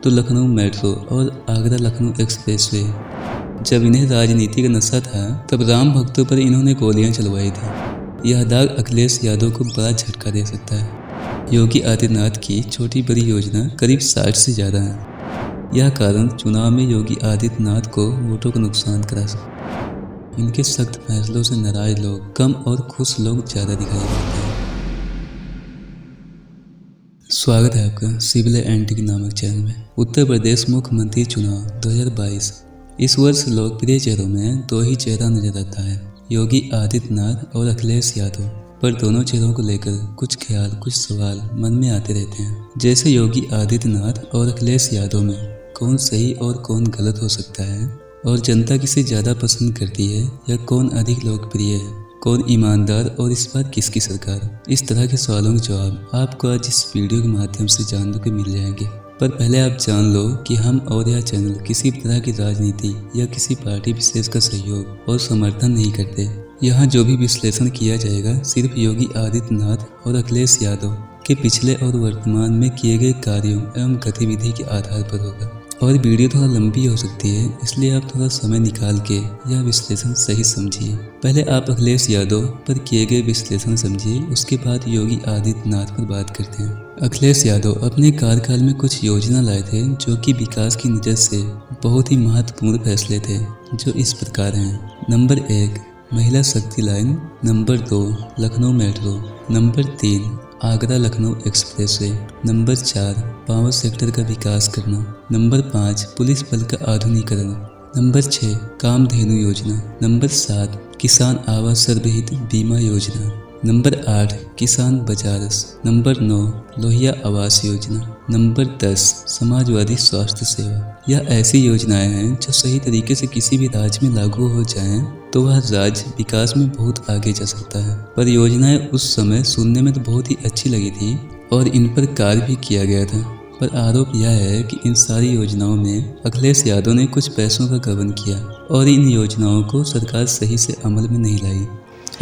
तो लखनऊ मेट्रो और आगरा लखनऊ एक्सप्रेसवे। जब इन्हें राजनीति का नशा था तब राम भक्तों पर इन्होंने गोलियां चलवाई थी। यह दाग अखिलेश यादव को बड़ा झटका दे सकता है। योगी आदित्यनाथ की छोटी बड़ी योजना करीब 60 से ज़्यादा है। यह कारण चुनाव में योगी आदित्यनाथ को वोटों का नुकसान करा सकता है। इनके सख्त फैसलों से नाराज लोग कम और खुश लोग ज़्यादा दिखाई देते हैं। स्वागत है आपका सिविल एंटी नामक चैनल में। उत्तर प्रदेश मुख्यमंत्री चुनाव 2022। इस वर्ष लोकप्रिय चेहरों में दो ही चेहरा नजर आता है, योगी आदित्यनाथ और अखिलेश यादव। पर दोनों चेहरों को लेकर कुछ ख्याल, कुछ सवाल मन में आते रहते हैं। जैसे योगी आदित्यनाथ और अखिलेश यादव में कौन सही और कौन गलत हो सकता है, और जनता किसे ज़्यादा पसंद करती है या कौन अधिक लोकप्रिय है, कौन ईमानदार और इस बार किसकी सरकार। इस तरह के सवालों के जवाब आपको आज इस वीडियो के माध्यम से जानने को मिल जाएंगे। पर पहले आप जान लो कि हम और यह चैनल किसी तरह की राजनीति या किसी पार्टी विशेष का सहयोग और समर्थन नहीं करते। यहाँ जो भी विश्लेषण किया जाएगा सिर्फ योगी आदित्यनाथ और अखिलेश यादव के पिछले और वर्तमान में किए गए कार्यों एवं गतिविधि के आधार पर होगा। और वीडियो थोड़ा लंबी हो सकती है, इसलिए आप थोड़ा समय निकाल के यह विश्लेषण सही समझिए। पहले आप अखिलेश यादव पर किए गए विश्लेषण समझिए, उसके बाद योगी आदित्यनाथ पर बात करते हैं। अखिलेश यादव अपने कार्यकाल में कुछ योजना लाए थे जो कि विकास की नज़र से बहुत ही महत्वपूर्ण फैसले थे, जो इस प्रकार हैं। नंबर 1 महिला शक्ति line, number 2 Lucknow metro, number 3 Agra Lucknow expressway, number 4 power sector का विकास करना, नंबर 5 पुलिस बल का आधुनिकीकरण, नंबर 6 कामधेनु योजना, नंबर 7 किसान आवास सर्वहित बीमा योजना, नंबर 8 किसान बजारस, नंबर 9 लोहिया आवास योजना, नंबर 10 समाजवादी स्वास्थ्य सेवा। यह ऐसी योजनाएं हैं जो सही तरीके से किसी भी राज्य में लागू हो जाएं तो वह राज्य विकास में बहुत आगे जा सकता है। पर योजनाएं उस समय सुनने में तो बहुत ही अच्छी लगी थी और इन पर कार्य भी किया गया था। पर आरोप यह है कि इन सारी योजनाओं में अखिलेश यादव ने कुछ पैसों का गबन किया और इन योजनाओं को सरकार सही से अमल में नहीं लाई।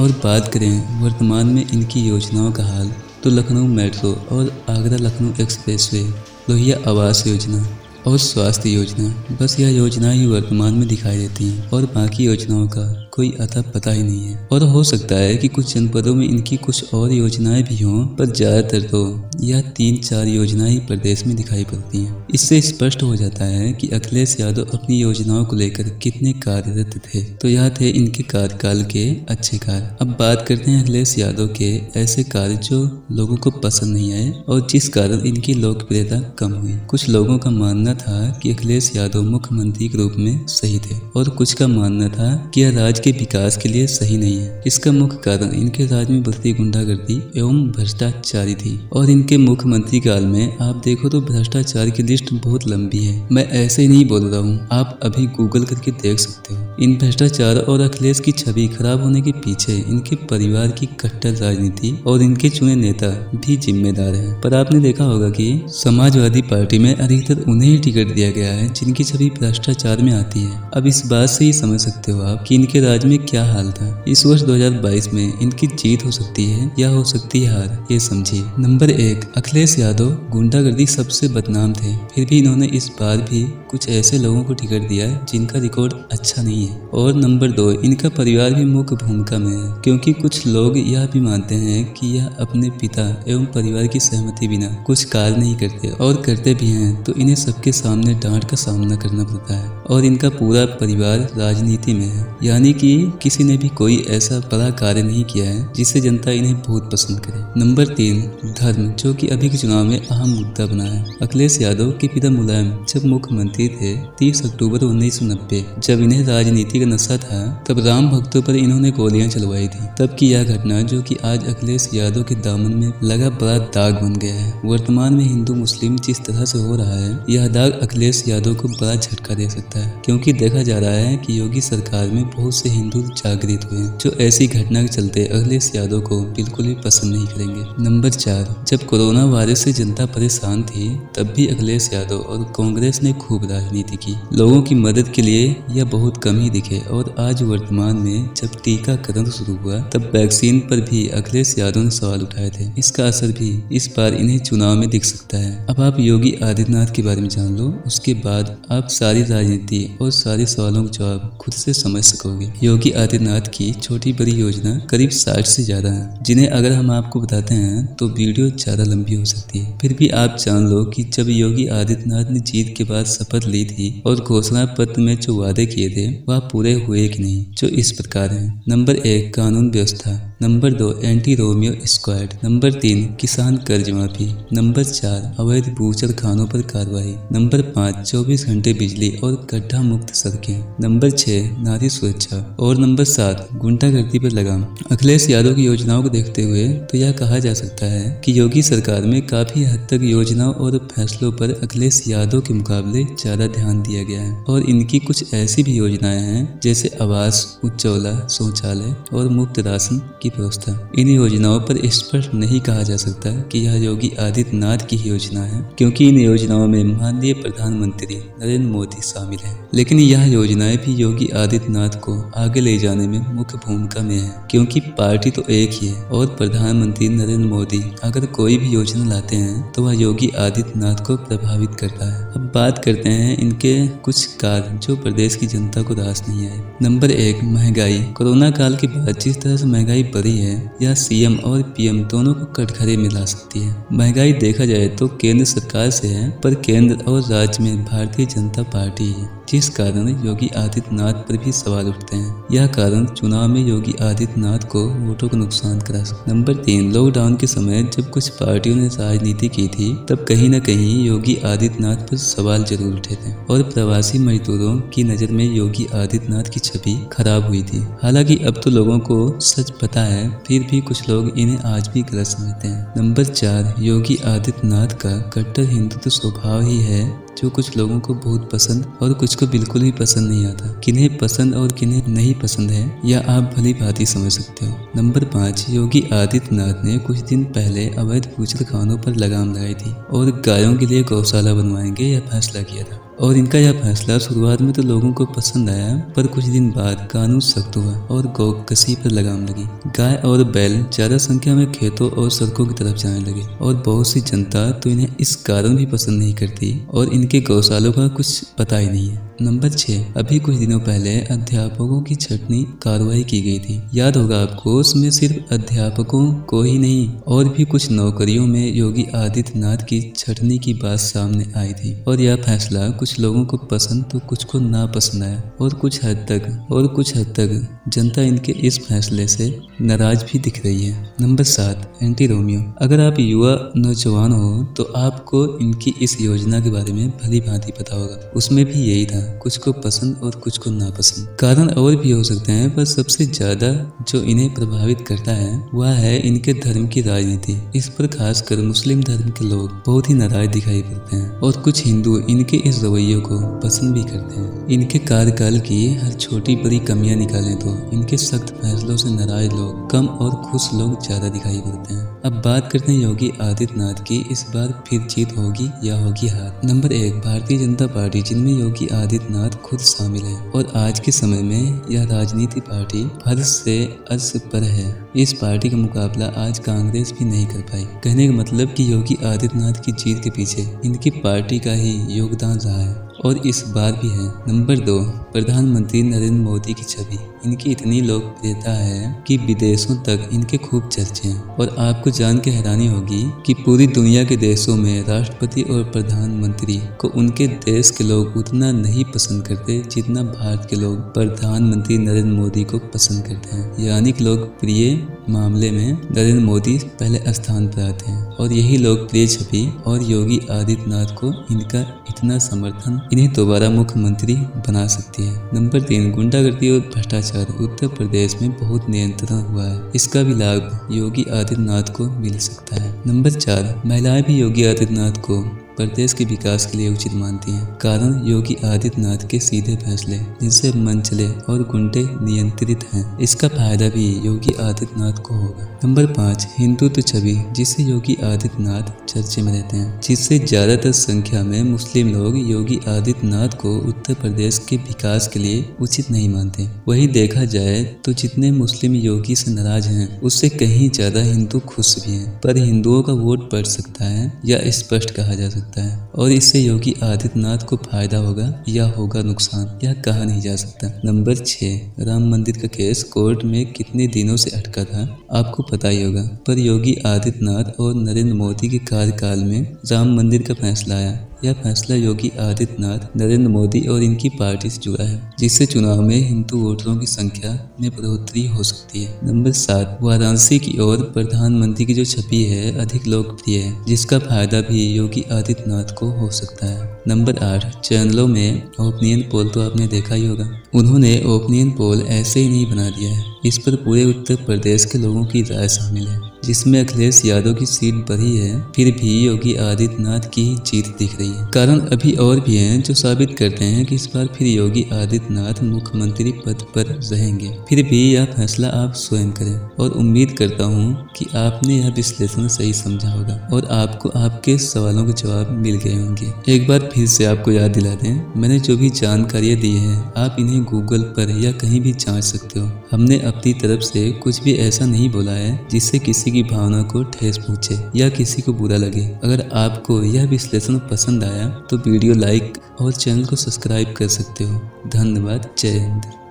और बात करें वर्तमान में इनकी योजनाओं का हाल, तो लखनऊ मेट्रो और आगरा लखनऊ एक्सप्रेसवे, लोहिया आवास योजना और स्वास्थ्य योजना, बस यह योजनाएं ही वर्तमान में दिखाई देती हैं और बाकी योजनाओं का कोई अता पता ही नहीं है। और हो सकता है कि कुछ जनपदों में इनकी कुछ और योजनाएं भी हों, पर ज़्यादातर तो यह 3-4 योजनाएं ही प्रदेश में दिखाई पड़ती हैं। इससे स्पष्ट हो जाता है कि अखिलेश यादव अपनी योजनाओं को लेकर कितने कार्यरत थे। तो यह थे इनके कार्यकाल के अच्छे कार्य। अब बात करते हैं अखिलेश यादव के ऐसे कार्य जो लोगों को पसंद नहीं आए और जिस कारण इनकी लोकप्रियता कम हुई। कुछ लोगों का मानना था कि अखिलेश यादव मुख्यमंत्री के रूप में सही थे और कुछ का मानना था कि यह राज्य के विकास के लिए सही नहीं है। इसका मुख्य कारण इनके राज्य में बढ़ती गुंडागर्दी एवं भ्रष्टाचारी थी। और इनके मुख्यमंत्री काल में आप देखो तो भ्रष्टाचार की लिस्ट बहुत लंबी है। मैं ऐसे ही नहीं बोल रहा हूँ, आप अभी गूगल करके देख सकते हो। इन भ्रष्टाचार और अखिलेश की छवि खराब होने के पीछे इनके परिवार की कट्टर राजनीति और इनके चुने नेता भी जिम्मेदार है। पर आपने देखा होगा कि समाजवादी पार्टी में अधिकतर उन्हें ही टिकट दिया गया है जिनकी छवि भ्रष्टाचार में आती है। अब इस बात से ही समझ सकते हो आप कि इनके राज्य में क्या हाल था। इस वर्ष 2022 में इनकी जीत हो सकती है या हो सकती है हार, ये समझिए। नंबर 1 अखिलेश यादव गुंडागर्दी सबसे बदनाम थे, फिर भी इन्होंने इस बार भी कुछ ऐसे लोगों को टिकट दिया जिनका रिकॉर्ड अच्छा नहीं है। और नंबर 2 इनका परिवार भी मुख्य भूमिका में है, क्योंकि कुछ लोग यह भी मानते हैं कि यह अपने पिता एवं परिवार की सहमति बिना कुछ कार्य नहीं करते, और करते भी हैं तो इन्हें सबके सामने डांट का सामना करना पड़ता है। और इनका पूरा परिवार राजनीति में है, यानी कि किसी ने भी कोई ऐसा बड़ा कार्य नहीं किया है जिससे जनता इन्हें बहुत पसंद करे। नंबर 3 धर्म, जो कि अभी के चुनाव में अहम मुद्दा बना है। अखिलेश यादव के पिता मुलायम जब मुख्यमंत्री थे 30 अक्टूबर 1990, जब इन्हें राजनीति का नशा था तब राम भक्तों पर इन्होंने गोलियां चलवाई थी। तब की यह घटना जो कि आज अखिलेश यादव के दामन में लगा बड़ा दाग बन गया है। वर्तमान में हिंदू मुस्लिम जिस तरह से हो रहा है, यह दाग अखिलेश यादव को बड़ा झटका दे सकता है, क्योंकि देखा जा रहा है कि योगी सरकार में बहुत से हिंदू जागृत हुए, जो ऐसी घटना के चलते अखिलेश यादव को बिल्कुल भी पसंद नहीं करेंगे। नंबर 4, जब कोरोना वायरस से जनता परेशान थी तब भी अखिलेश यादव और कांग्रेस ने खूब राजनीति की। लोगों की मदद के लिए यह बहुत कम ही दिखे और आज वर्तमान में जब टीकाकरण शुरू हुआ तब वैक्सीन पर भी अखिलेश यादव ने सवाल उठाए थे। इसका असर भी इस बार इन्हें चुनाव में दिख सकता है। अब आप योगी आदित्यनाथ के बारे में जान लो, उसके बाद आप सारी राजनीति और सारे सवालों के जवाब खुद से समझ सकोगे। योगी आदित्यनाथ की छोटी बड़ी योजना करीब 60 से ज्यादा है, जिन्हें अगर हम आपको बताते हैं तो वीडियो ज्यादा लंबी हो सकती है। फिर भी आप जान लो कि जब योगी आदित्यनाथ ने जीत के बाद शपथ ली थी और घोषणा पत्र में जो वादे किए थे वह पूरे हुए कि नहीं, जो इस प्रकार हैं। नंबर 1, कानून व्यवस्था। Number 2, anti Romeo squad. Number 3, किसान कर्ज माफी। नंबर 4, अवैध बूचर खानों पर कार्रवाई। नंबर 5, 24 घंटे बिजली और गड्ढा मुक्त सड़कें। नंबर 6, नारी सुरक्षा। और नंबर 7, गुंडागर्दी पर लगाम। अखिलेश यादव की योजनाओं को देखते हुए तो यह कहा जा सकता है कि योगी सरकार में काफी हद तक योजनाओं और फैसलों पर अखिलेश यादव के मुकाबले ज्यादा ध्यान दिया गया है। और इनकी कुछ ऐसी भी योजनाएं हैं जैसे आवास, उज्ज्वला, शौचालय और मुफ्त राशन की व्यवस्था। इन योजनाओं पर स्पष्ट नहीं कहा जा सकता कि यह योगी आदित्यनाथ की योजना है, क्योंकि इन योजनाओं में माननीय प्रधानमंत्री नरेंद्र मोदी शामिल हैं। लेकिन यह योजनाएं भी योगी आदित्यनाथ को आगे ले जाने में मुख्य भूमिका में है, क्योंकि पार्टी तो एक ही है और प्रधानमंत्री नरेंद्र मोदी अगर कोई भी योजना लाते हैं तो वह योगी आदित्यनाथ को प्रभावित करता है। अब बात करते हैं इनके कुछ कार्य जो प्रदेश की जनता को रास नहीं आए। नंबर 1, महंगाई। कोरोना काल के बाद जिस तरह से महंगाई बढ़ी है, यह सीएम और पीएम दोनों को कटघरे में ला सकती है। महंगाई देखा जाए तो केंद्र सरकार से है, पर केंद्र और राज्य में भारतीय जनता पार्टी है, जिस कारण योगी आदित्यनाथ पर भी सवाल उठते हैं। यह कारण चुनाव में योगी आदित्यनाथ को वोटों को नुकसान करा सकता है। नंबर 3, लॉकडाउन के समय जब कुछ पार्टियों ने राजनीति की थी तब कहीं न कहीं योगी आदित्यनाथ पर सवाल जरूर उठे थे और प्रवासी मजदूरों की नजर में योगी आदित्यनाथ की छवि खराब हुई थी। हालांकि अब तो लोगों को सच पता है, फिर भी कुछ लोग इन्हें आज भी गलत समझते हैं। नंबर 4, योगी आदित्यनाथ का कट्टर हिंदुत्व स्वभाव ही है जो कुछ लोगों को बहुत पसंद और कुछ को बिल्कुल भी पसंद नहीं आता। किन्हें पसंद और किन्हें नहीं पसंद है यह आप भली भांति समझ सकते हो। नंबर 5, योगी आदित्यनाथ ने कुछ दिन पहले अवैध बूचर खानों पर लगाम लगाई थी और गायों के लिए गौशाला बनवाएंगे यह फैसला किया था। और इनका यह फैसला शुरुआत में तो लोगों को पसंद आया, पर कुछ दिन बाद कानून सख्त हुआ और गौ कसी पर लगाम लगी। गाय और बैल ज्यादा संख्या में खेतों और सड़कों की तरफ जाने लगे और बहुत सी जनता तो इन्हें इस कारण भी पसंद नहीं करती और इनके गौशालों का कुछ पता ही नहीं है। नंबर 6, अभी कुछ दिनों पहले अध्यापकों की छटनी कार्रवाई की गई थी। याद होगा आपको, उसमें सिर्फ अध्यापकों को ही नहीं और भी कुछ नौकरियों में योगी आदित्यनाथ की छटनी की बात सामने आई थी और यह फैसला कुछ लोगों को पसंद तो कुछ को नापसंद आया और कुछ हद तक जनता इनके इस फैसले से नाराज भी दिख रही है। Number 7, anti Romeo. अगर आप युवा नौजवान हो तो आपको इनकी इस योजना के बारे में भली भांति पता होगा। उसमें भी यही था, कुछ को पसंद और कुछ को नापसंद। कारण और भी हो सकते हैं, पर सबसे ज्यादा जो इन्हें प्रभावित करता है वह है इनके धर्म की राजनीति। इस पर खासकर मुस्लिम धर्म के लोग बहुत ही नाराज दिखाई पड़ते हैं और कुछ हिंदू इनके इस रवैये को पसंद भी करते हैं। इनके कार्यकाल की हर छोटी बड़ी कमियां निकालें तो इनके सख्त फैसलों से नाराज लोग कम और खुश लोग ज्यादा दिखाई पड़ते हैं। अब बात करते हैं योगी आदित्यनाथ की, इस बार फिर जीत होगी या होगी हार। नंबर 1, भारतीय जनता पार्टी, जिनमें योगी आदित्यनाथ खुद शामिल है और आज के समय में यह राजनीति पार्टी फर्श से अर्श पर है। इस पार्टी का मुकाबला आज कांग्रेस भी नहीं कर पाई। कहने का मतलब कि योगी आदित्यनाथ की जीत के पीछे इनकी पार्टी का ही योगदान रहा है और इस बार भी है। नंबर 2, प्रधानमंत्री नरेंद्र मोदी की छवि। इनकी इतनी लोकप्रियता है कि विदेशों तक इनके खूब चर्चे हैं और आपको जान के हैरानी होगी कि पूरी दुनिया के देशों में राष्ट्रपति और प्रधानमंत्री को उनके देश के लोग उतना नहीं पसंद करते जितना भारत के लोग प्रधानमंत्री नरेंद्र मोदी को पसंद करते हैं। यानी कि लोकप्रिय मामले में नरेंद्र मोदी पहले स्थान पर आते हैं और यही लोकप्रिय छवि और योगी आदित्यनाथ को इनका इतना समर्थन इन्हें दोबारा मुख्यमंत्री बना सकती है। नंबर 3, गुंडागर्दी और भ्रष्टाचार। उत्तर प्रदेश में बहुत नियंत्रण हुआ है, इसका भी लाभ योगी आदित्यनाथ को मिल सकता है। नंबर 4, महिलाएं भी योगी आदित्यनाथ को प्रदेश के विकास के लिए उचित मानती हैं। कारण योगी आदित्यनाथ के सीधे फैसले जिनसे मनचले और गुंडे नियंत्रित हैं। इसका फायदा भी योगी आदित्यनाथ को होगा। नंबर 5, हिंदुत्व छवि जिससे योगी आदित्यनाथ चर्चे में रहते हैं, जिससे ज्यादातर संख्या में मुस्लिम लोग योगी आदित्यनाथ को उत्तर प्रदेश के विकास के लिए उचित नहीं मानते। वहीं देखा जाए तो जितने मुस्लिम योगी से नाराज हैं उससे कहीं ज्यादा हिंदू खुश भी हैं। पर हिंदुओं का वोट बढ़ सकता है या स्पष्ट कहा जा सकता है, और इससे योगी आदित्यनाथ को फायदा होगा या होगा नुकसान, यह कहा नहीं जा सकता। नंबर 6, राम मंदिर का केस कोर्ट में कितने दिनों से अटका था आपको पता ही होगा, पर योगी आदित्यनाथ और नरेंद्र मोदी के कार्यकाल में राम मंदिर का फैसला आया। यह फैसला योगी आदित्यनाथ, नरेंद्र मोदी और इनकी पार्टी से जुड़ा है, जिससे चुनाव में हिंदू वोटरों की संख्या में बढ़ोतरी हो सकती है। नंबर 7, वाराणसी की ओर प्रधानमंत्री की जो छवि है अधिक लोकप्रिय है, जिसका फायदा भी योगी आदित्यनाथ को हो सकता है। नंबर 8, चैनलों में ओपिनियन पोल तो आपने देखा ही होगा। उन्होंने ओपिनियन पोल ऐसे ही नहीं बना दिया है, इस पर पूरे उत्तर प्रदेश के लोगों की राय शामिल है, जिसमें अखिलेश यादव की सीट बढ़ी है, फिर भी योगी आदित्यनाथ की जीत दिख रही है। कारण अभी और भी हैं जो साबित करते हैं कि इस बार फिर योगी आदित्यनाथ मुख्यमंत्री पद पर रहेंगे। फिर भी यह फैसला आप स्वयं करें, और उम्मीद करता हूँ कि आपने यह विश्लेषण सही समझा होगा और आपको आपके सवालों के जवाब मिल गए होंगे। एक बार फिर से आपको याद दिला दें, मैंने जो भी जानकारियाँ दी है आप इन्हें गूगल पर या कहीं भी जांच सकते हो। हमने अपनी तरफ से कुछ भी ऐसा नहीं बोला है जिससे किसी की भावना को ठेस पहुंचे या किसी को बुरा लगे। अगर आपको यह विश्लेषण पसंद आया तो वीडियो लाइक और चैनल को सब्सक्राइब कर सकते हो। धन्यवाद। जय हिंद।